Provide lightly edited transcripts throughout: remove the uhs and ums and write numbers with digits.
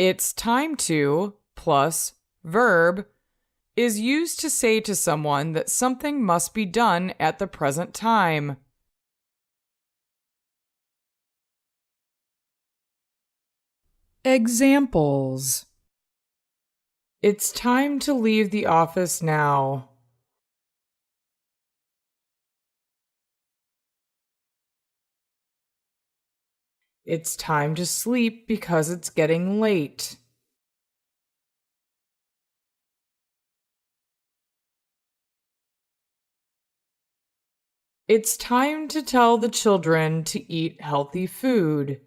It's time to plus verb is used to say to someone that something must be done at the present time. Examples: it's time to leave the office now. It's time to sleep because it's getting late. It's time to tell the children to eat healthy food.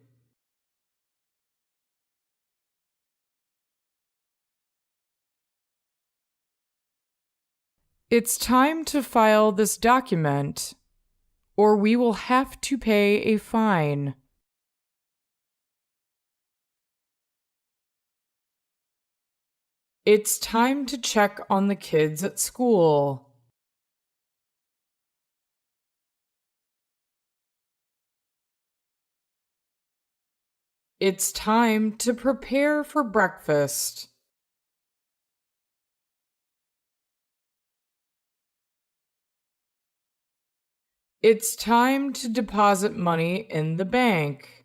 It's time to file this document, or we will have to pay a fine. It's time to check on the kids at school. It's time to prepare for breakfast. It's time to deposit money in the bank.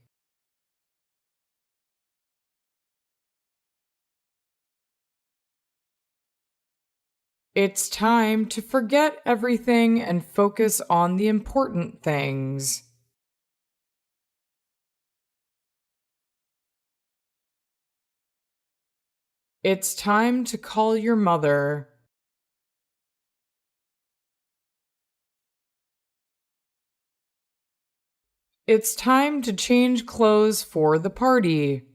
It's time to forget everything and focus on the important things. It's time to call your mother. It's time to change clothes for the party.